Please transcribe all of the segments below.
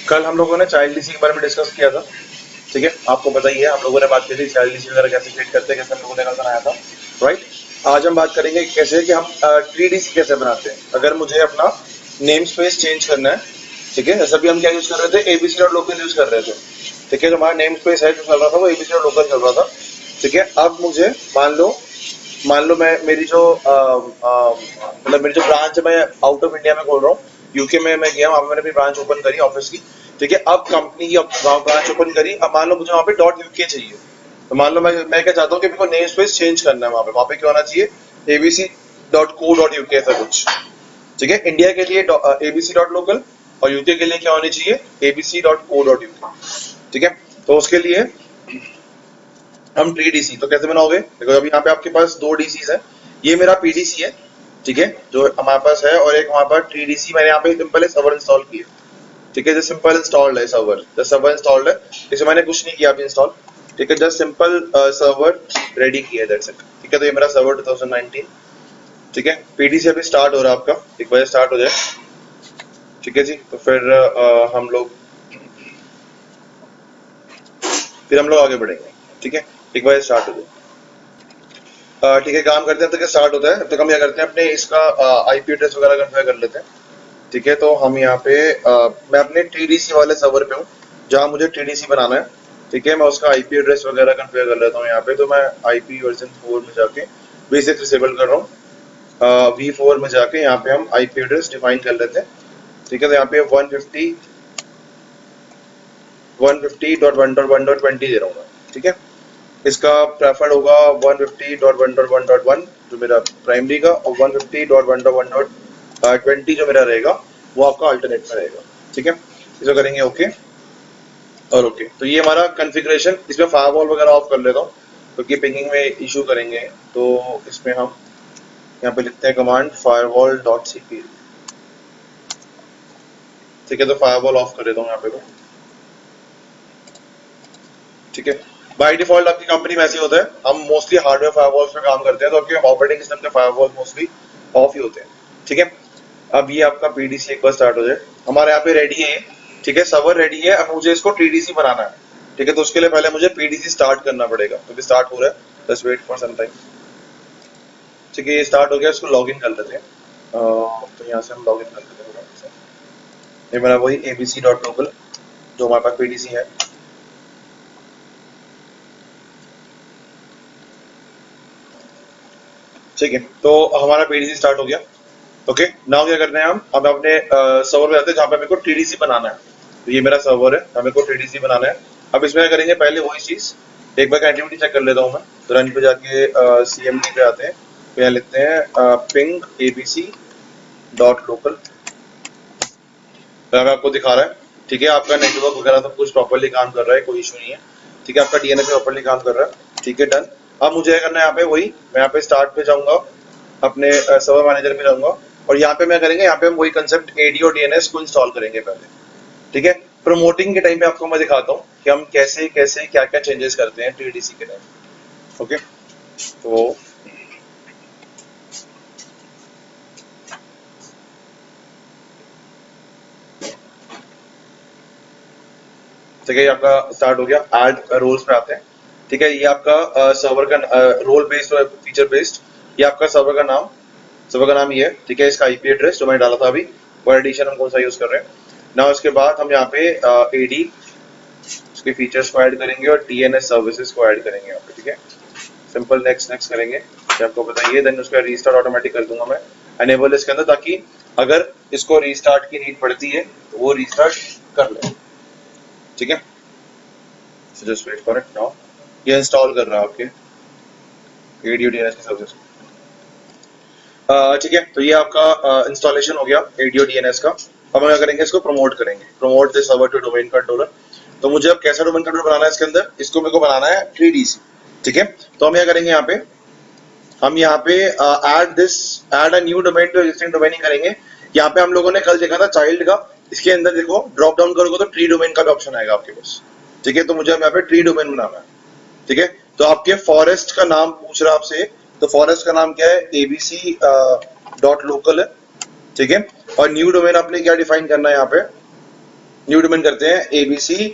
कल हम लोगों ने चाइल्ड डीसी के बारे में डिस्कस किया था। ठीक है, आपको पता ही है, हम लोगों ने बात की थी चाइल्ड डीसी वगैरह कैसे क्रिएट करते हैं, कैसे हम लोगों ने कल बनाया था, राइट। आज हम बात करेंगे कैसे कि हम ट्री डीसी कैसे बनाते हैं। अगर मुझे अपना नेम स्पेस चेंज करना है, ठीक है, जैसा भी हम क्या यूज कर रहे थे, एबीसी डॉट लोकल यूज कर रहे थे। ठीक है, जो हमारा नेम स्पेस है जो चल रहा था वो एबीसी डॉट लोकल चल रहा था। ठीक है, अब मुझे मान लो मैं मेरी जो मतलब मेरी जो ब्रांच है, मैं आउट ऑफ इंडिया में खोल रहा हूँ, यूके में मैं गया, वहां पे मैंने अपनी ब्रांच ओपन करी ऑफिस की। ठीक है, अब कंपनी की ब्रांच ओपन करी, अब मान लो मुझे वहां पे डॉट यूके चाहिए। तो मान लो मैं क्या चाहता हूँ कि मेरे को नेम स्पेस चेंज करना है, वहां पे क्या होना चाहिए, ABC dot co dot UK ऐसा कुछ। ठीक है, इंडिया के लिए एबीसी डॉट लोकल और यूके के लिए क्या होनी चाहिए, ABC dot co dot UK. ठीक है, तो उसके लिए हम ट्री डीसी तो कैसे बनाओगे, देखो अभी यहाँ पे आपके पास दो डीसीज है। ये मेरा पीडीसी है, ठीक है, जो हमारे पास है, और एक हमारे पास ट्री डीसी मैंने यहाँ पे सिंपल सर्वर इंस्टॉल किया। ठीक है, जस्ट सिंपल इंस्टॉल्ड है सर्वर, जस्ट सर्वर इंस्टॉल्ड है, इसे मैंने कुछ नहीं किया अभी इंस्टॉल। ठीक है, जस्ट सिंपल सर्वर रेडी किया, दैट्स इट। ठीक है, तो ये मेरा सर्वर 2019। ठीक है, पीडीसी अभी स्टार्ट हो रहा है आपका, एक बजे स्टार्ट हो जाए। ठीक है जी, तो फिर हम लोग आगे बढ़ेंगे। ठीक है, एक बजे स्टार्ट हो जाए। ठीक है, काम करते हैं, तक स्टार्ट होता है तब तक हम क्या करते हैं, अपने इसका आईपी एड्रेस वगैरह कन्फिगर कर लेते हैं। ठीक है, तो हम यहाँ पे मैं अपने टीडीसी वाले सर्वर पे हूँ, जहाँ मुझे टीडीसी बनाना है। ठीक है, मैं उसका आईपी एड्रेस वगैरह कन्फिगर कर लेता हूँ यहाँ पे। तो मैं आईपी वर्जन 4 में जाके V6 डिसेबल कर रहा हूँ। V4 में जाके यहाँ पे हम आईपी एड्रेस डिफाइन कर लेते हैं। ठीक है, तो यहाँ पे 150.1.1.20 दे रहा हूँ मैं। ठीक है, इसका प्रेफर्ड होगा 150.1.1.1 जो मेरा प्राइमरी का, और 150.1.1.20 जो मेरा रहेगा वो आपका अल्टरनेट में रहेगा। ठीक है, इसको करेंगे ओके और ओके। तो ये हमारा कॉन्फ़िगरेशन, इसमें फायरवॉल वगैरह ऑफ कर लेता हूँ क्योंकि पिंगिंग में इशू करेंगे। तो इसमें हम यहाँ पे लिखते हैं कमांड फायरवॉल डॉट सीपी। ठीक है, तो फायरवॉल ऑफ कर देता हूँ यहाँ पे। ठीक है, बाय डिफॉल्ट आपकी कंपनी में ऐसे ही होता है, हम मोस्टली हार्डवेयर फायरवॉल्स पे काम करते हैं, तो आपके ऑपरेटिंग सिस्टम के फायरवॉल मोस्टली ऑफ ही होते हैं। ठीक है, अब ये आपका पीडीसी एक बार स्टार्ट हो जाए, हमारे यहाँ पे रेडी है। ठीक है, सर्वर रेडी है, अब मुझे इसको टीडीसी बनाना है। ठीक है, तो उसके लिए पहले मुझे पीडीसी स्टार्ट करना पड़ेगा, तो भी स्टार्ट हो रहा है, just wait for some time. ठीक है, ये स्टार्ट हो गया, इसको लॉग इन कर लेते हैं। तो यहाँ से हम लॉग इन कर लेते हैं। ये मेरा वही एबीसी डॉट लोकल जो हमारे पास पीडीसी है। ठीक है, तो हमारा पीडीसी स्टार्ट हो गया। ओके, नाउ क्या करना है, हम अब अपने सर्वर पे जाते हैं जहाँ पे मेरे को टीडीसी बनाना है। तो ये मेरा सर्वर है, हमें को टीडीसी बनाना है। अब इसमें क्या करेंगे, पहले वही चीज एक बार एक्टिविटी चेक कर लेता हूँ मैं। तो रन पे जाके सीएमडी पे आते हैं, तो यहाँ लिखते हैं पिंग एबीसी डॉट लोकल। तो हमें आपको दिखा रहा है। ठीक है, आपका नेटवर्क वगैरह सब कुछ प्रॉपरली काम कर रहा है, कोई इशू नहीं है। ठीक है, आपका डीएनएस प्रॉपरली काम कर रहा है। ठीक है, डन। अब मुझे क्या करना है, यहाँ पे वही मैं यहाँ पे स्टार्ट पे जाऊंगा, अपने सर्वर मैनेजर पे जाऊंगा, और यहाँ पे मैं करेंगे, यहाँ पे हम वही कंसेप्ट एडी और डीएनएस को इंस्टॉल करेंगे पहले। ठीक है, प्रमोटिंग के टाइम पे आपको मैं दिखाता हूँ कि हम कैसे कैसे क्या क्या चेंजेस करते हैं टीडीसी के टाइम। ओके, तो ठीक है, ये आपका स्टार्ट हो गया। ऐड रोल्स पे आते हैं। ठीक है, ये आपका सर्वर का रोल बेस्ड और फीचर बेस्ड, ये आपका सर्वर का नाम ये है। ठीक है, इसका आईपी एड्रेस जो मैंने डाला था अभी, वो एडिशन हम कौन सा यूज कर रहे हैं ना। उसके बाद हम यहाँ पे एडी उसके फीचर्स को ऐड करेंगे और डीएनएस सर्विसेज को ऐड करेंगे यहाँ पे। ठीक है, सिंपल नेक्स्ट नेक्स्ट करेंगे, जो आपको बताइए, देन उसका रीस्टार्ट ऑटोमेटिक कर दूंगा मैं एनेबल इसके अंदर, ताकि अगर इसको रीस्टार्ट की नीड पड़ती है तो वो रीस्टार्ट कर ले। ठीक है, so just wait for it now। ये इंस्टॉल कर रहा है आपके एडी डीएनएस की सर्विस। ठीक है, तो ये आपका इंस्टॉलेशन हो गया एडीओ डीएनएस का। अब हम क्या करेंगे, इसको प्रमोट करेंगे, promote this server to domain controller. तो मुझे अब कैसा डोमेन कंट्रोलर बनाना है इसके अंदर, इसको मेरे को बनाना है टीडीसी। ठीक है, तो हम क्या करेंगे, यहाँ पे add a new domain to existing domain ही करेंगे। यहाँ पे हम लोगों ने कल देखा था चाइल्ड का, इसके अंदर देखो ड्रॉप डाउन करोगे तो ट्री डोमेन का भी ऑप्शन आएगा आपके पास। ठीक है, तो मुझे यहाँ पे ट्री डोमेन बनाना है। ठीक है, तो आपके फॉरेस्ट का नाम पूछ रहा है आपसे, तो फॉरेस्ट का नाम क्या है, एबीसी डॉट लोकल है। ठीक है, और न्यू डोमेन आपने क्या डिफाइन करना है यहाँ पे, न्यू डोमेन करते हैं abc.co.uk।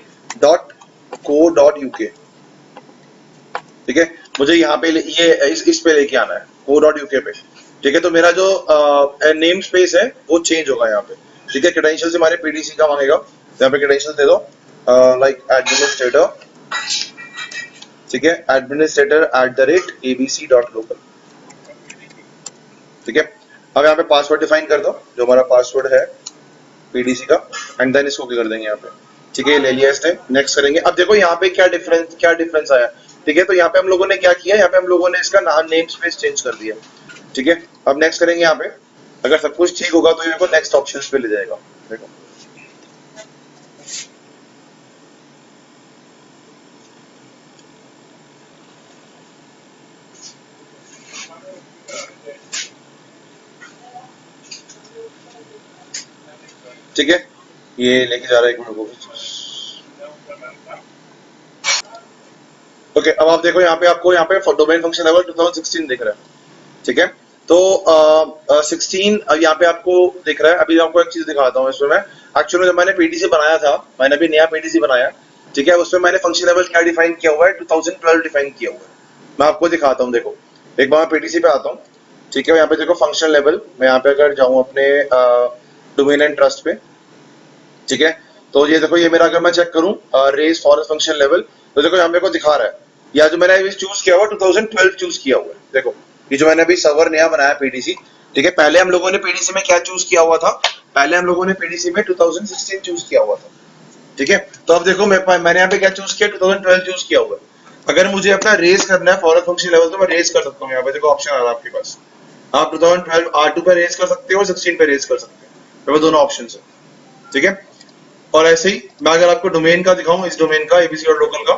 ठीक है, मुझे यहाँ पे ये इस पे लेके आना है co.uk पे। ठीक है, तो मेरा जो नेम स्पेस है वो चेंज होगा यहाँ पे। ठीक है, क्रेडेंशियल से हमारे पीडीसी का मांगेगा, यहाँ पे क्रेडेंशियल दे दो लाइक एडमिनिस्ट्रेटर। ठीक है, administrator@abc.local। ठीक है, अब यहाँ पे पासवर्ड डिफाइन कर दो, जो हमारा पासवर्ड है पीडीसी का, एंड देन इसको कर देंगे यहाँ पे। ठीक है, ये ले लिया इसने, नेक्स्ट करेंगे। अब देखो यहाँ पे क्या डिफरेंस आया। ठीक है, तो यहाँ पे हम लोगों ने क्या किया, यहाँ पे हम लोगों ने इसका नाम नेम स्पेस चेंज कर दिया। ठीक है, अब नेक्स्ट करेंगे यहाँ पे। अगर सब कुछ ठीक होगा तो ये को नेक्स्ट ऑप्शन पे ले जाएगा। देखो ठीक है, ये लेके जा रहा है एक मिनट को। ओके, अब आप देखो यहाँ पे, आपको यहाँ पे डोमेन फंक्शन लेवल 2016 दिख रहा है। ठीक है, तो 16 यहाँ पे आपको दिख रहा है। अभी आपको एक चीज दिखाता हूँ इसमें। मैं एक्चुअली जब मैंने पीडीसी बनाया था, मैंने अभी नया पीडीसी बनाया। ठीक है, उसमें मैंने फंक्शन लेवल क्या डिफाइन किया हुआ है, 2012 डिफाइन किया हुआ है। मैं आपको दिखाता हूँ, देखो एक बार मैं पीडीसी पे आता हूँ। ठीक है, यहाँ पे देखो फंक्शन लेवल, मैं यहाँ पे अगर जाऊँ अपने डोमेन एंड ट्रस्ट पे। ठीक है, तो ये देखो, ये मेरा अगर मैं चेक करूँ रेज फॉरेस्ट फंक्शन लेवल, तो देखो यहाँ मेरे को दिखा रहा है, या जो मैंने अभी चूज किया हुआ 2012 चूज किया हुआ है। देखो ये जो मैंने अभी सर्वर नया बनाया पीडीसी। ठीक है, पहले हम लोगों ने पीडीसी में क्या चूज किया हुआ था, पहले हम लोगों ने पीडीसी में 2016 चूज किया हुआ था। ठीक है, तो अब देखो मैंने यहाँ पे क्या चूज किया, 2012 चूज किया हुआ है। अगर मुझे अपना रेज करना है फॉरेस्ट फंक्शन लेवल, तो मैं रेज कर सकता हूँ। यहाँ पे देखो ऑप्शन आ रहा है आपके पास, आप 2012 R2 पे रेज कर सकते हो और 16 पे रेज कर सकते हो। तो दोनों ऑप्शन है। ठीक है, और ऐसे ही मैं अगर आपको डोमेन का दिखाऊं, इस डोमेन का abc.local का,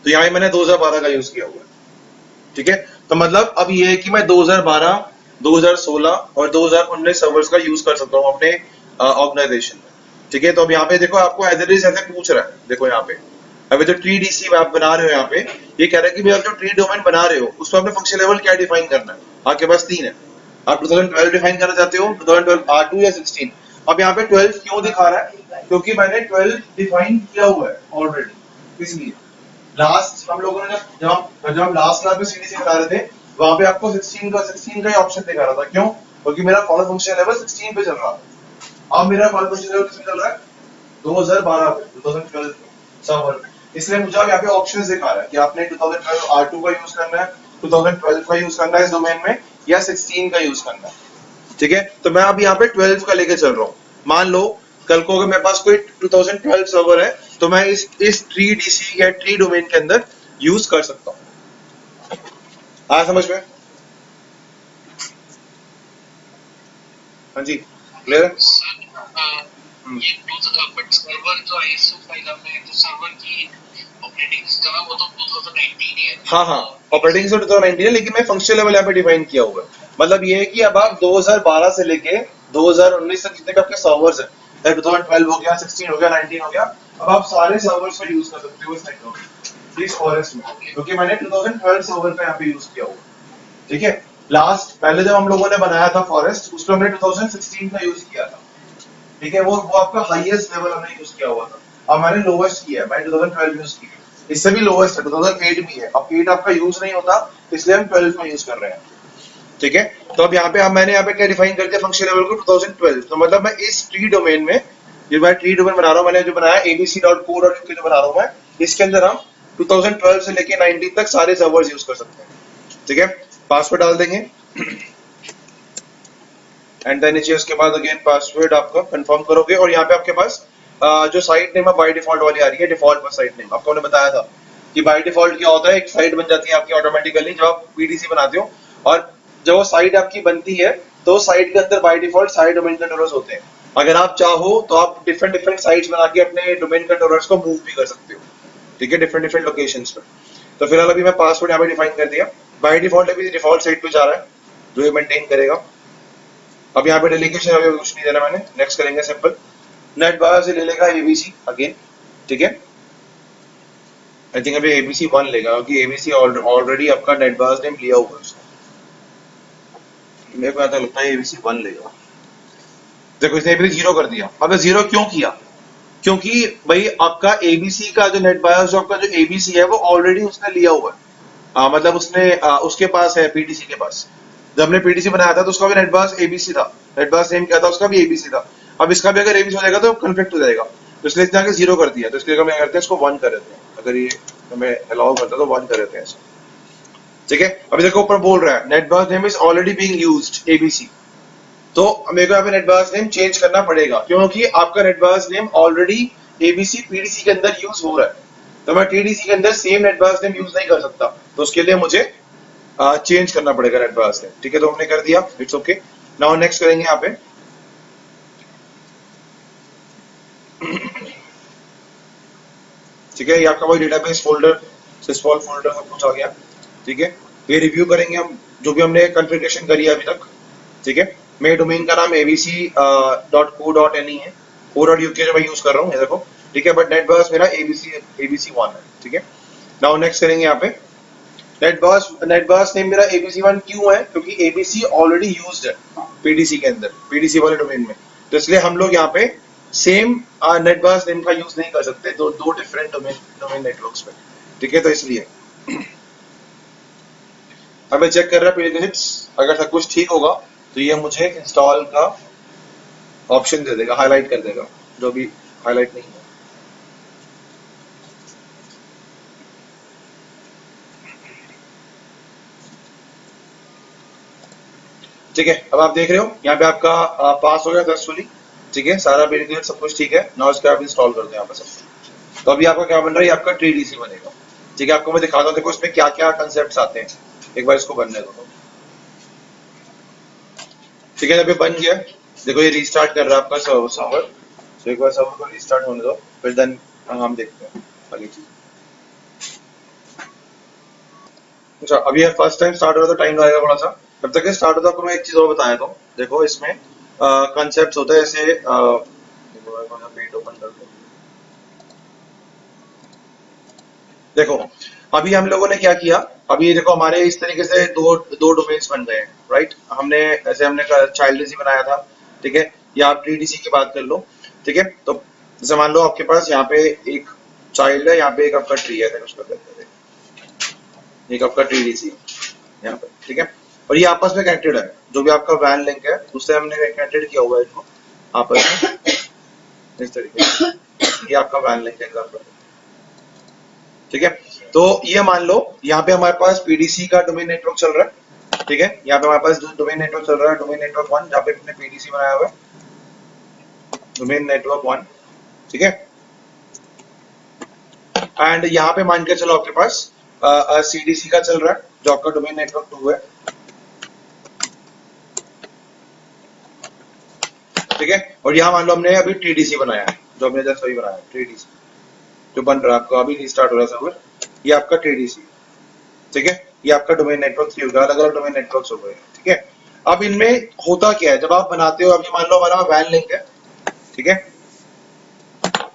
तो यहाँ मैंने 2012 का यूज किया हुआ है। ठीक है, तो मतलब अब ये है कि मैं 2012, 2016 और 2019 सर्वर्स का यूज कर सकता हूँ अपने ऑर्गेनाइजेशन में। ठीक है, तो अब यहाँ पे देखो आपको एज इट इज ऐसे पूछ रहा है। देखो यहाँ पे अभी जो ट्री डीसी आप बना रहे हो, यहाँ पे ये कह रहा है कि आप जो ट्री डोमेन बना रहे हो उसमें अपने फंक्शन लेवल क्या डिफाइन करना है। आपके पास तीन है, आप 2012 डिफाइन करना चाहते हो, 2012 R2 या 16। अब यहाँ पे 12 क्यों दिखा रहा है, क्योंकि मैंने 12 डिफाइन किया हुआ है ऑलरेडी। इसलिए लास्ट हम लोगों ने जब हम लास्ट क्लास में सीडीसी बता रहे थे, वहां पे आपको 16 का ही ऑप्शन दिखा रहा था। क्यों, क्योंकि मेरा फॉलो फंक्शन लेवल 16 पे चल रहा है। अब मेरा फॉलो फंक्शन लेवल किस पे चल रहा है, 2012 पे, 2012 सर्वर पे। इसलिए मुझे अब यहाँ पे ऑप्शंस दिखा रहा है कि आपने 2012 R2 का यूज करना है, 2012 का यूज करना है इस डोमेन में, या 16 का यूज करना है। ठीक है, तो मैं अब यहाँ पे 12 का लेके चल रहा हूँ। मान लो कल को अगर मेरे पास कोई 2012 सर्वर है, तो मैं इस ट्री डीसी या ट्री डोमेन के अंदर यूज कर सकता हूँ। समझ में? हाँ जी, क्लियर है? ये बट सर्वर जो आईएसओ फाइल आपने जो सर्वर की ऑपरेटिंग सिस्टम है वो तो 2019 ही है। हाँ, ऑपरेटिंग सिस्टम 2019 है, लेकिन मैं फंक्शन लेवल यहाँ पे डिफाइन किया हुआ है। मतलब ये है कि अब आप 2012 से लेके 2019 तक जितने भी आपके सर्वर्स हैं, 2012 हो गया, 16 हो गया, 19 हो गया, अब आप सारे सर्वर्स पे यूज कर सकते हो इस नेटवर्क, इस फॉरेस्ट में, क्योंकि मैंने 2012 सर्वर पे यहाँ पे यूज किया हुआ। ठीक है, लास्ट पहले जब हम लोगों ने बनाया था फॉरेस्ट, उसमें हमने 2016 का यूज किया था। ठीक है, वो आपका हाईएस्ट लेवल हमने यूज किया हुआ था। अब मैंने लोवेस्ट किया है, मैंने 2012 यूज किया, इससे भी लोवेस्ट है 2008 भी है। अब 8 आपका यूज नहीं होता, इसलिए हम 12 में यूज कर रहे हैं। ठीक है, तो अब यहाँ पे मैंने यहाँ पे क्या डिफाइन कर दिया फंक्शन लेवल को, 2012। तो मतलब मैं इस ट्री डोमेन में, जो मैं ट्री डोमेन बना रहा हूँ, मैंने जो बनाया abc.co.uk जो बना रहा हूँ मैं, इसके अंदर हम 2012 से लेके 19 तक सारे सर्वर्स यूज कर सकते हैं। ठीक है, पासवर्ड डाल देंगे एंड देन नीचे उसके बाद अगेन पासवर्ड आपका कंफर्म करोगे, और यहाँ पे आपके पास जो साइट नेम है बाय डिफॉल्ट वाली आ रही है, डिफॉल्ट पर साइट नेम। आपको मैंने बताया था कि बाय डिफॉल्ट क्या होता है, एक साइट बन जाती है आपकी ऑटोमेटिकली जब आप पीडीसी बनाते हो, और जब वो साइट आपकी बनती है तो साइट के अंदर बाय डिफॉल्ट सारे डोमेन कंट्रोलर्स होते हैं। अगर आप चाहो तो आप डिफरेंट साइट्स बना के अपने डोमेन कंट्रोलर्स को मूव भी कर सकते हो। ठीक है, डिफरेंट लोकेशंस पे। तो फिलहाल अभी मैं पासवर्ड यहाँ पे डिफाइन कर दिया, बाय डिफॉल्ट अभी डिफॉल्ट साइट पे जा रहा है जो ये मेंटेन करेगा। अब यहाँ पे डेलीगेशन अभी कुछ नहीं देना मैंने, नेक्स्ट करेंगे सिंपल। नेट बार से ले लेगा एबीसी अगेन। ठीक है, आई थिंक अभी एबीसी 1 लेगा, क्योंकि एबीसी ऑलरेडी आपका नेट बार नेम लिया हुआ है उसने। मेरे को ऐसा लगता है एबीसी 1 लेगा। देखो इसने एबीसी 0 कर दिया। अब 0 क्यों किया, क्योंकि भाई आपका एबीसी का जो नेट बायोस जॉब का जो एबीसी है वो ऑलरेडी उसने लिया हुआ है। मतलब उसने उसके पास है पीडीसी के पास। जब हमने पीडीसी बनाया था तो उसका भी नेट बायोस एबीसी था, नेट बायोस नेम क्या था उसका भी एबीसी था। अब इसका भी अगर एबीसी हो जाएगा तो कन्फ्लिक्ट हो जाएगा, तो इसलिए इसने आगे 0 कर दिया, तो इसलिए हम क्या करते हैं इसको 1 कर देते हैं, अगर ये हमें अलाउ करता है तो 1 कर देते हैं इसको। ठीक है, अभी देखो ऊपर बोल रहा है net BIOS name is already being used ABC, तो मेरे को यहाँ पे नेट बायोस नेम चेंज करना पड़ेगा क्योंकि आपका net BIOS name already ABC PDC के अंदर यूज हो रहा है, तो मैं टीडीसी के अंदर same net BIOS name use नहीं कर सकता, तो उसके लिए मुझे चेंज करना पड़ेगा नेट बायोस नेम। ठीक है, तो हमने कर दिया, इट्स ओके। नाउ नेक्स्ट करेंगे यहाँ पे ठीक है, ये आपका वही डेटाबेस फोल्डर सिस्फॉल फोल्डर सब कुछ आ गया। ठीक है, ये रिव्यू करेंगे हम जो भी हमने कॉन्फ़िगरेशन करी है अभी तक। ठीक है, मेरे डोमेन का नाम abc.co.ne है, co.uk जो मैं यूज कर रहा हूँ, ये देखो। ठीक है, बट नेट बायोस मेरा abc1 है। ठीक है, नाउ नेक्स्ट करेंगे यहाँ पे नेट बायोस नेम मेरा abc1 क्यों है, क्योंकि abc ऑलरेडी यूज्ड है पीडीसी के अंदर, पीडीसी वाले डोमेन में, तो इसलिए हम लोग यहाँ पे सेम नेट बायोस नेम का यूज नहीं कर सकते दो डिफरेंट डोमेन नेटवर्क्स पे। ठीक है, तो इसलिए हमें चेक कर रहा है प्रीरेक्विजिट्स, अगर सब कुछ ठीक होगा तो ये मुझे इंस्टॉल का ऑप्शन दे देगा, हाईलाइट कर देगा जो भी हाईलाइट नहीं है। ठीक है, अब आप देख रहे हो यहाँ पे आपका पास हो गया सक्सेसफुली। ठीक है, सारा प्रीरेक्विजिट सब कुछ ठीक है, नाउ इसके आप इंस्टॉल कर दो यहाँ पे सब कुछ। तो अभी आपका क्या बन रहा है, आपका TDC बनेगा। ठीक है, आपको मैं दिखाता हूँ, देखो इसमें क्या क्या कंसेप्ट आते हैं, एक बार इसको बनने दो। ठीक है, जब ये बन गया देखो ये रीस्टार्ट कर रहा है आपका सर्वर, तो एक बार सर्वर को रीस्टार्ट होने दो, फिर देन हम देखते हैं आगे चीज। अच्छा, अभी यार फर्स्ट टाइम स्टार्ट हो रहा तो टाइम लगेगा थोड़ा सा, जब तक ये स्टार्ट होता है आपको मैं एक चीज और बताया था। देखो इसमें कंसेप्ट होता है ऐसे, पेट ओपन कर दो। देखो अभी हम लोगों ने क्या किया, अभी देखो हमारे इस तरीके से दो दो डोमेन्स बन गए हैं, राइट। हमने चाइल्ड डीसी बनाया था। ठीक है, या आप TDC की बात कर लो। ठीक है, तो जैसे मान लो आपके पास यहाँ पे एक चाइल्ड है, यहाँ पे एक आपका ट्री है, देखो उसका करते हैं, एक आपका TDC यहाँ पे। ठीक है, और ये आपस में कनेक्टेड है, जो भी आपका वैन लिंक है उससे हमने कनेक्टेड किया हुआ है इनको आपस में इस तरीके से, ये आपका वैन लिंक एग्जाम्पल। ठीक है, तो ये मान लो यहाँ पे हमारे पास पीडीसी का डोमेन नेटवर्क चल रहा है। ठीक है, यहाँ पे हमारे पास डोमेन नेटवर्क चल रहा है, डोमेन नेटवर्क 1, जहाँ पे हमने पीडीसी बनाया हुआ है, डोमेन नेटवर्क 1। ठीक है, एंड यहाँ पे मान के चलो आपके पास सीडीसी का चल रहा है, जो आपका डोमेन नेटवर्क 2 है। ठीक है, और यहाँ मान लो हमने अभी TDC बनाया है, जो हमने जस्ट अभी बनाया है TDC, जो बन रहा है आपका अभी रिस्टार्ट हो रहा है सर्वर, ये आपका TDC। ठीक है, ये आपका डोमेन नेटवर्क 3 होगा, अलग अलग डोमेन नेटवर्क्स हो गए। ठीक है, अब इनमें होता क्या है, जब आप बनाते हो, अभी मान लो हमारा वैन लिंक है। ठीक है,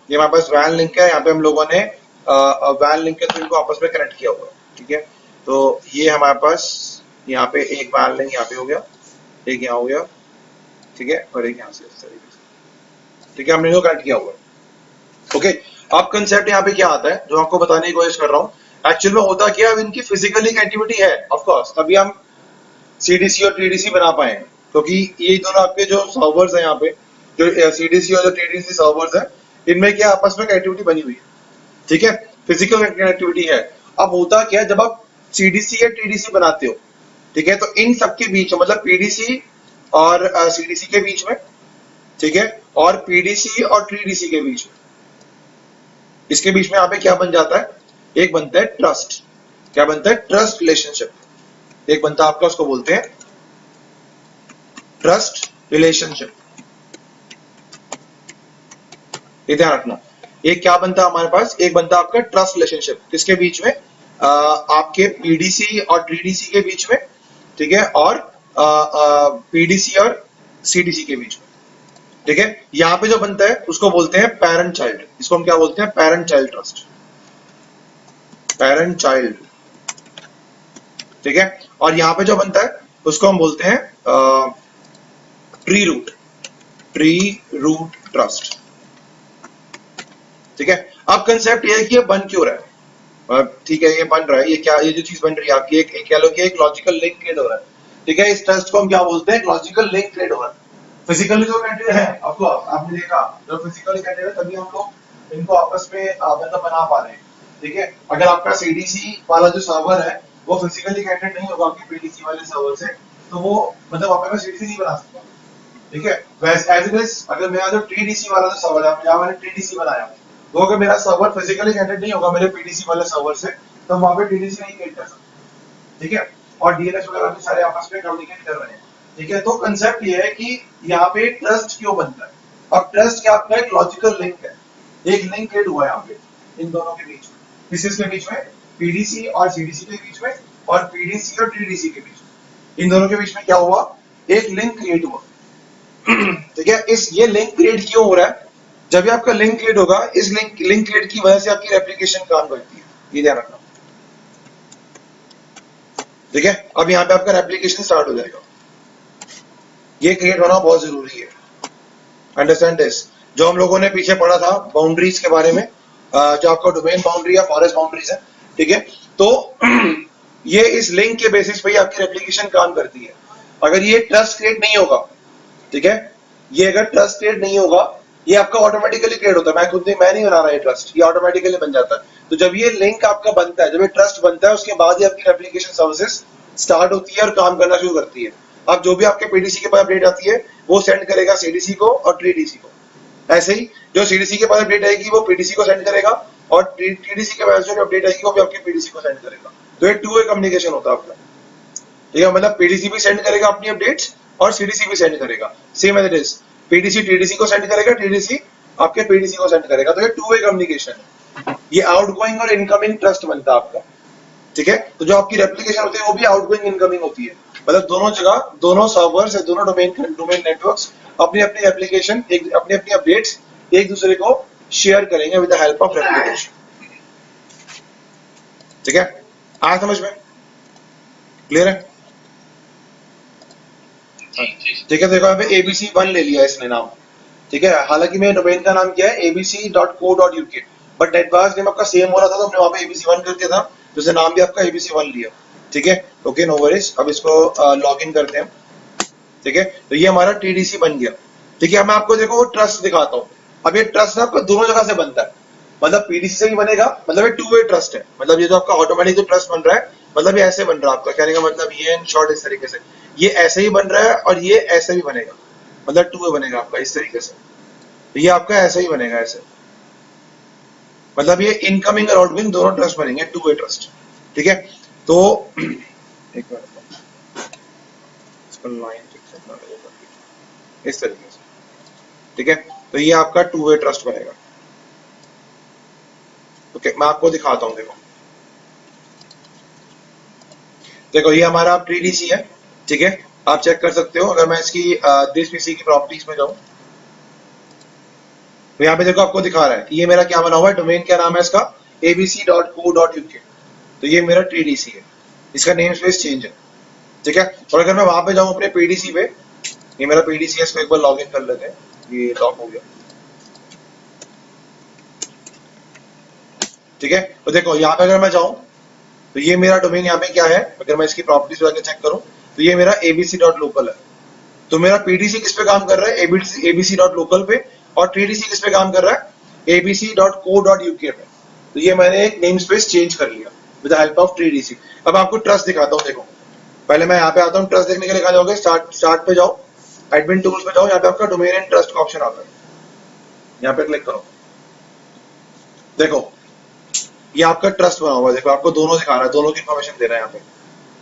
ये हमारे पास वैन लिंक है, यहाँ पे हम लोगों ने वैन लिंक के थ्रू इनको आपस में कनेक्ट किया हुआ है। ठीक है, तो ये हमारे पास यहाँ पे एक वैन लिंक यहाँ पे हो गया, एक यहाँ हो गया। ठीक है, और एक यहाँ से इस तरीके से। ठीक है, हमने इनको कनेक्ट किया हुआ है। ओके, अब कंसेप्ट यहाँ पे क्या आता है, जो आपको बताने की कोशिश कर रहा हूँ, एक्चुअल में होता क्या है, अब इनकी फिजिकली कनेक्टिविटी है, ऑफ कोर्स तभी हम सीडीसी और टीडीसी बना पाए हैं, क्योंकि ये दोनों आपके जो सर्वर्स हैं यहाँ पे, जो सीडीसी और जो टीडीसी सर्वर्स हैं, इनमें क्या आपस में कनेक्टिविटी बनी हुई है। ठीक है, फिजिकल कनेक्टिविटी है। अब होता क्या है, जब आप सीडीसी या टीडीसी बनाते हो, ठीक है, तो इन सबके बीच में, मतलब पीडीसी और सीडीसी के बीच में, ठीक है, और पीडीसी और टीडीसी के बीच में, इसके बीच में यहाँ पे क्या बन जाता है, एक बनता है ट्रस्ट। क्या बनता है, ट्रस्ट रिलेशनशिप। एक बनता है आपका, उसको बोलते हैं ट्रस्ट रिलेशनशिप। ये ध्यान रखना, एक क्या बनता है हमारे पास, एक बनता है आपका ट्रस्ट रिलेशनशिप, किसके बीच में, आपके पीडीसी और टीडीसी के बीच में। ठीक है, और पीडीसी और सीडीसी के बीच में। ठीक है, यहाँ पे जो बनता है उसको बोलते हैं पेरेंट चाइल्ड, इसको हम क्या बोलते हैं, parent child trust, parent child. ठीक है, और यहाँ पे जो बनता है उसको हम बोलते हैं ट्री रूट ट्रस्ट। ठीक है, अब कंसेप्ट ये है कि ये बन क्यों रहा है। ठीक है, ये बन रहा है, ये क्या, ये जो चीज बन रही है आपकी, एक कह लो कि एक लॉजिकल लिंक क्रिएट हो रहा है। ठीक है, इस ट्रस्ट को हम क्या बोलते हैं, लॉजिकल लिंक क्रिएट हो रहा है। फिजिकली जो कैंडिडेट है, आपको आपने देखा जो फिजिकली कैंडिडेट है, तभी हम लोग इनको आपस में मतलब बना पा रहे हैं। ठीक है, अगर आपका सीडीसी वाला जो सर्वर है वो फिजिकली कनेक्टेड नहीं होगा आपके पीडीसी वाले सर्वर से, तो वो मतलब आप सीडीसी नहीं बना सकता। ठीक है, वैसे एज इट इज अगर मेरा जो टीडीसी वाला जो सर्वर है, जहां मैंने टीडीसी बनाया, वो अगर मेरा सर्वर फिजिकली कनेक्टेड नहीं होगा मेरे पीडीसी वाले सर्वर से, तो वहां पे टीडीसी नहीं क्रिएट कर सकता। ठीक है, और डीएनएस वगैरह भी सारे आपस में कम्युनिकेट कर रहे हैं। ठीक है, तो कंसेप्ट ये है कि यहाँ पे ट्रस्ट क्यों बनता है। अब ट्रस्ट क्या, आपका एक लॉजिकल लिंक है, एक लिंक क्रिएट हुआ है यहाँ पे इन दोनों के बीच में, किसके बीच में, पीडीसी और सीडीसी के बीच में, और पीडीसी और टीडीसी के बीच में। इन दोनों के बीच में क्या हुआ, एक लिंक क्रिएट हुआ। ठीक है, इस ये लिंक क्रिएट क्यों हो रहा है, जब भी आपका लिंक क्रिएट होगा, इस लिंक क्रिएट की वजह से आपकी एप्लीकेशन काम करती है, ये ध्यान रखना। ठीक है, अब यहाँ पे आपका एप्लीकेशन स्टार्ट हो जाएगा, ये क्रिएट होना बहुत जरूरी है। अंडरस्टैंड दिस, जो हम लोगों ने पीछे पढ़ा था बाउंड्रीज के बारे में, जो आपका डोमेन बाउंड्री या फॉरेस्ट बाउंड्रीज है। ठीक है, तो ये इस लिंक के बेसिस पे ही आपकी एप्लीकेशन काम करती है। अगर ये ट्रस्ट क्रिएट नहीं होगा, ठीक है, ये अगर ट्रस्ट क्रिएट नहीं होगा, ये आपका ऑटोमेटिकली क्रिएट होता है, मैं नहीं बना रहा है ट्रस्ट, ये ऑटोमेटिकली बन जाता है। तो जब ये लिंक आपका बनता है, जब ये ट्रस्ट बनता है, उसके बाद ही आपकी एप्लीकेशन सर्विसेज स्टार्ट होती है और काम करना शुरू करती है। अब जो भी आपके पीडीसी के पास अपडेट आती है, वो सेंड करेगा सीडीसी को और टीडीसी को। ऐसे ही जो सीडीसी के पास अपडेट आएगी वो पीडीसी को सेंड करेगा, और टीडीसी के पास जो अपडेट आएगी वो भी आपके पीडीसी को सेंड करेगा। तो ये टू वे कम्युनिकेशन होता है आपका। ठीक है, मतलब पीडीसी भी सेंड करेगा अपनी अपडेट्स और सीडीसी भी सेंड करेगा, same as it is. PDC TDC को सेंड करेगा, टीडीसी आपके पीडीसी को सेंड करेगा। तो ये टू वे कम्युनिकेशन है, ये आउटगोइंग और इनकमिंग ट्रस्ट बनता है आपका। ठीक है, तो जो आपकी रेप्लिकेशन होती है वो भी आउटगोइंग इनकमिंग होती है, मतलब दोनों जगह, दोनों सर्वर्स है, दोनों डोमेन नेटवर्क्स अपनी अपनी एप्लीकेशन, अपनी अपनी अपडेट्स एक दूसरे को शेयर करेंगे with the help of replication. ठीक है, आया समझ में, क्लियर है। ठीक है, देखो यहाँ पे ABC1 ले लिया इसने नाम। ठीक है, हालांकि मेरे डोमेन का नाम क्या है, abc.co.uk, बट नेटवर्क नेम आपका सेम हो रहा था तो हमने वहां पे ABC1 कर दिया था, तो इसने नाम भी आपका ABC1 लिया। ठीक है, ओके, नो वरीज। अब इसको लॉग इन करते हैं। ठीक है, तो ये हमारा टीडीसी बन गया। ठीक है, मैं आपको देखो वो ट्रस्ट दिखाता हूँ। अब ये ट्रस्ट ना आपको दोनों जगह से बनता है, मतलब पीडीसी से भी बनेगा, मतलब ये टू वे ट्रस्ट है। मतलब ये जो आपका ऑटोमेटिक जो ट्रस्ट बन रहा है, मतलब ये ऐसे बन रहा है आपका, कहने का मतलब ये इन शॉर्ट इस तरीके से, ये ऐसे ही बन रहा है और ये ऐसे भी बनेगा, मतलब टू वे बनेगा आपका इस तरीके से। तो ये आपका ऐसे ही बनेगा, ऐसे, मतलब ये इनकमिंग और आउटगोइंग दोनों ट्रस्ट बनेंगे, टू वे ट्रस्ट। ठीक है, तो एक मिनट, इसको लाइन इस तरीके से। ठीक है, तो ये आपका टू वे ट्रस्ट बनेगा। ओके, मैं आपको दिखाता हूं, देखो देखो ये हमारा टीडीसी है। ठीक है, आप चेक कर सकते हो, अगर मैं इसकी दिस पीसी की प्रॉपर्टीज में जाऊं, तो यहाँ पे देखो आपको दिखा रहा है कि ये मेरा क्या बना हुआ है, डोमेन क्या नाम है इसका, abc.co.uk। तो ये मेरा टीडीसी है, इसका नेम स्पेस चेंज है। ठीक है, और अगर मैं वहां पे जाऊं अपने पीडीसी पे, ये मेरा पीडीसी है, इसको एक बार लॉग इन कर लेते हैं, ये लॉक हो गया। ठीक है, तो देखो यहाँ पे अगर मैं जाऊं, तो ये मेरा डोमेन यहाँ पे क्या है, अगर मैं इसकी प्रॉपर्टीज जाके चेक करूं, तो ये मेरा abc.local है। तो मेरा पीडीसी किस पे काम कर रहा है, abc.local पे, और टीडीसी किस पे काम कर रहा है, abc.co.uk पे। तो ये मैंने एक नेम स्पेस चेंज कर लिया with the help of TDC. अब आपको ट्रस्ट दिखाता हूँ, देखो पहले मैं यहाँ पे आता हूँ, ट्रस्ट देखने के लिए कहा जाओगे, स्टार्ट पे जाओ, एडमिन टूल्स पे जाओ, यहाँ पे आपका डोमेन एंड ट्रस्ट का ऑप्शन आता है, यहाँ पे क्लिक करो। देखो ये आपका ट्रस्ट बना हुआ है, देखो आपको दोनों दिखा रहा है, दोनों की इन्फॉर्मेशन दे रहा है यहाँ पे।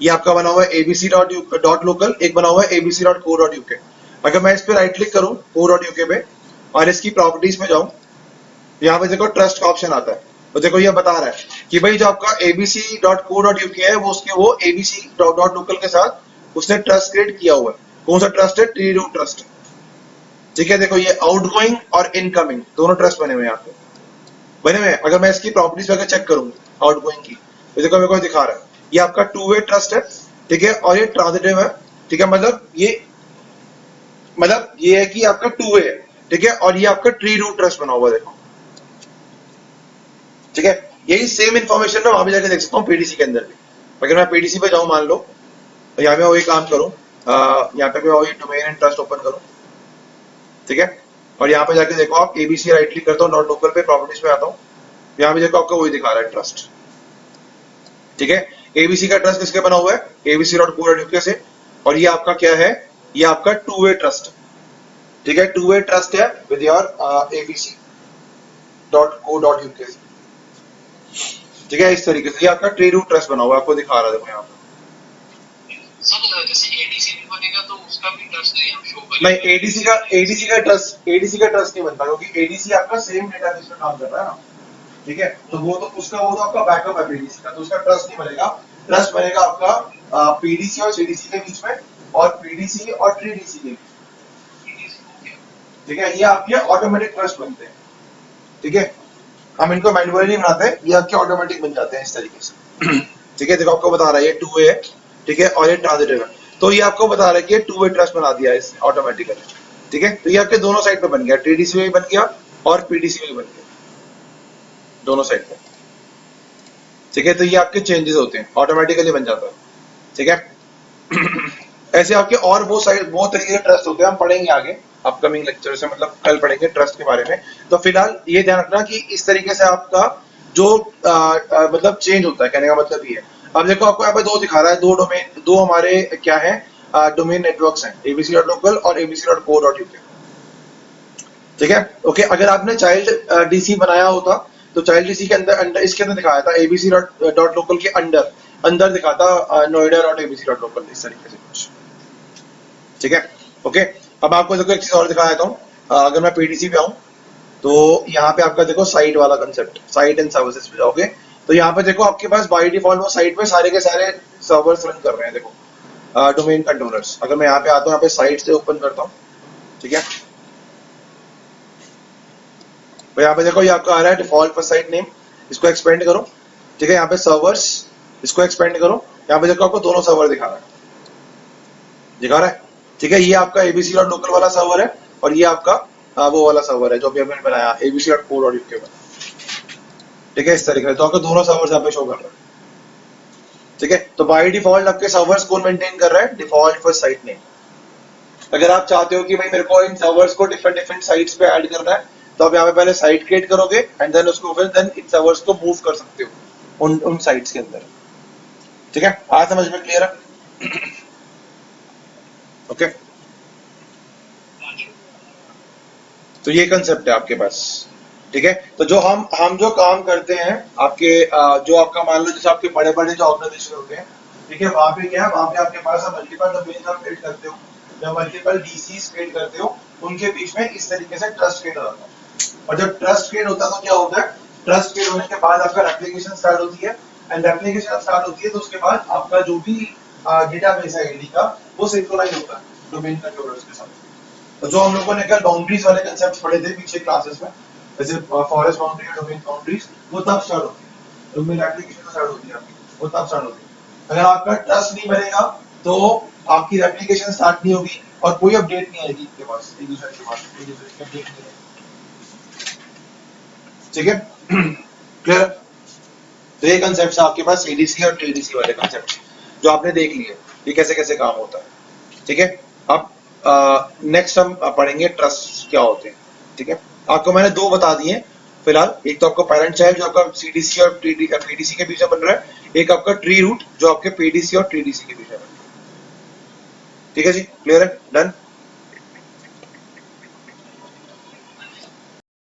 ये आपका बना हुआ है abc.local, एक बना हुआ है abc.co.uk। अगर मैं इस पे राइट क्लिक करूं co.uk पे और इसकी प्रॉपर्टीज में जाऊं, यहाँ पे देखो ट्रस्ट का ऑप्शन आता है। तो देखो ये बता रहा है कि भाई जो आपका abc.co.uk है, वो उसके वो abc.local के साथ उसने ट्रस्ट क्रिएट किया हुआ है। कौन सा ट्रस्ट है, ट्री रूट ट्रस्ट। ठीक है, देखो ये आउटगोइंग और इनकमिंग दोनों ट्रस्ट बने हुए हैं यहाँ पे, बने हुए हैं। अगर मैं इसकी प्रॉपर्टीज वगैरह चेक करूंगा आउटगोइंग की, तो देखो मेरे को दिखा रहा है ये आपका टू वे ट्रस्ट है। ठीक है, और ये ट्रांजिटिव है। ठीक है, मतलब ये है कि आपका टू वे है। ठीक है, और ये आपका ट्री रूट ट्रस्ट बना हुआ है, देखो ठीक है, यही सेम इन्फॉर्मेशन मैं वहां पे जाके देख सकता हूँ पीडीसी के अंदर भी। अगर मैं पीडीसी पे जाऊँ मान लो, तो यहाँ पे वही काम करूँ, यहाँ पे वही डोमेन एंड ट्रस्ट ओपन करूँ, ठीक है, और यहाँ पे जाके देखो आप एबीसी राइट क्लिक करता हूँ, नॉट लोकल पे प्रॉपर्टीज पे आता हूँ, यहाँ पे देखो आपको वही दिखा रहा है ट्रस्ट, ठीक है। एबीसी का ट्रस्ट किसके बना हुआ है, abc.co.uk से, और ये आपका क्या है, ये आपका टू वे ट्रस्ट, ठीक है, टू वे ट्रस्ट है विद योर abc.co.uk से, ठीक है। इस तरीके से ये आपका ट्री रूट ट्रस्ट बना हुआ है, आपको दिखा रहा है देखो यहाँ पे। सर जैसे एडीसी भी बनेगा तो उसका भी ट्रस्ट नहीं हम शो करेंगे। नहीं, एडीसी का ट्रस्ट नहीं बनता, क्योंकि एडीसी आपका सेम डेटाबेस पे काम कर रहा है ना, ठीक है, तो वो तो आपका बैकअप है पीडीसी का, तो उसका ट्रस्ट नहीं बनेगा। ट्रस्ट बनेगा आपका पीडीसी और सीडीसी के बीच में, और पीडीसी और ट्रीडीसी के बीच, ठीक है। ये आपके ऑटोमेटिक ट्रस्ट बनते हैं, ठीक है, हम इनको मैन्युअली नहीं बनाते, ये आपके ऑटोमेटिक बन जाते हैं इस तरीके से, ठीक है। देखो आपको बता रहा है ये टू वे है, ठीक है, और ये ट्रांजिटिव है, तो ये आपको बता रहा है कि ये टू वे ट्रस्ट बना दिया है इसने ऑटोमेटिकली, ठीक है। तो ये आपके दोनों साइड पे बन गया, ट्रीडीसी में भी बन गया और पीडीसी में भी बन गया, दोनों साइड पे, ठीक है। तो ये आपके चेंजेस होते हैं, ऑटोमेटिकली बन जाता है, ठीक है। ऐसे आपके और वो तरीके के ट्रस्ट होते हैं, हम पढ़ेंगे आगे अपकमिंग लेक्चर से, मतलब कल पढ़ेंगे ट्रस्ट के बारे में। तो फिलहाल ये ध्यान रखना कि इस तरीके से आपका जो मतलब चेंज होता है, कहने का मतलब ये है। अब देखो आपको यहाँ पे दो दिखा रहा है, दो हमारे क्या है डोमेन नेटवर्क्स हैं, abc.local और abc.co.uk, ठीक है, ओके। अगर आपने चाइल्ड डीसी बनाया होता तो चाइल्ड डीसी के अंदर इसके अंदर दिखाया था abc.local के अंदर दिखाता noida.abc.local, इस तरीके से कुछ, ठीक है, ओके। अब आपको देखो एक चीज और दिखा देता हूँ, अगर मैं पीडीसी पे आऊँ तो यहाँ पे आपका देखो साइट वाला कंसेप्ट, साइट एंड सर्विसेज पे जाओगे तो यहाँ पे देखो आपके पास बाय डिफॉल्ट वो साइट पे सारे के सारे सर्वर्स रन कर रहे हैं, देखो डोमेन कंट्रोलर्स। अगर मैं यहाँ पे आता हूँ, यहाँ पे साइट से ओपन करता हूँ, ठीक है, तो यहाँ पे देखो ये आपका आ रहा है डिफॉल्ट फर्स्ट साइट नेम, इसको एक्सपेंड करो, ठीक है, यहाँ पे सर्वर्स, इसको एक्सपेंड करो, यहाँ पे देखो आपको दोनों सर्वर दिखा रहा है, ठीक है। ये आपका abc.local वाला सर्वर है और ये आपका वो वाला सर्वर है जो अभी हमने बनाया abc.co.uk का, ठीक है, इस तरीके से। तो आपके दोनों सर्वर्स यहाँ पे शो कर रहे हैं, ठीक है। तो बाय डिफॉल्ट आपके सर्वर्स कौन मेंटेन कर रहा है, डिफॉल्ट फर्स्ट साइट नेम। अगर आप चाहते हो कि भाई मेरे को इन सर्वर्स को डिफरेंट साइट्स पे ऐड करना है, तो आप यहाँ पे पहले साइट क्रिएट करोगे एंड देन उसको फिर इन सर्वर्स को मूव कर सकते हो उन साइट्स के अंदर, ठीक है। आज समझ में क्लियर है? ओके, तो ये कंसेप्ट है आपके पास, ठीक है। तो जो हम जो काम करते हैं आपके जो आपका मान लो जैसे आपके बड़े बड़े जो ऑर्गेनाइजेशन होते हैं, ठीक है, वहाँ पे क्या है, वहाँ पे आपके पास मल्टीपल डोमेन आप क्रिएट करते हो या मल्टीपल डीसीज क्रिएट करते हो, उनके बीच में इस तरीके से ट्रस्ट क्रिएट होता है। और जब ट्रस्ट क्रिएट होता है तो क्या होता है, ट्रस्ट क्रिएट होने के बाद आपका एप्लीकेशन स्टार्ट होती है, एंड एप्लीकेशन स्टार्ट होती है तो उसके बाद आपका जो भी डेटाबेस है आईडी का वो सिंक्रोनाइज होता है डोमेन कंट्रोलर्स के साथ। तो जो हम लोगों ने कल बाउंड्रीज वाले कंसेप्ट पढ़े थे पीछे क्लासेस में, जैसे फॉरेस्ट बाउंड्री और डोमेन बाउंड्रीज, वो तब स्टार्ट होती है, डोमेन एप्लीकेशन स्टार्ट होती है आपकी, वो तब स्टार्ट होती है। अगर आपका ट्रस्ट नहीं बनेगा तो आपकी एप्लीकेशन स्टार्ट नहीं होगी और कोई अपडेट नहीं आएगी आपके पास, एक दूसरे के पास एक दूसरे की अपडेट नहीं आएगी, ठीक है। क्लियर? तो ये कंसेप्ट आपके पास एडीसी और टीडीसी वाले कंसेप्ट जो आपने देख लिए, ये कैसे कैसे काम होता है, ठीक है। अब नेक्स्ट हम पढ़ेंगे ट्रस्ट क्या होते हैं, ठीक है। आपको मैंने दो बता दिए फिलहाल, एक तो आपका पेरेंट चाइल्ड जो आपका सीडीसी और पीडीसी के बीच में बन रहा है, एक आपका ट्री रूट जो आपके पीडीसी और टीडीसी के बीच में बन रहा है, ठीक है जी, क्लियर है, डन।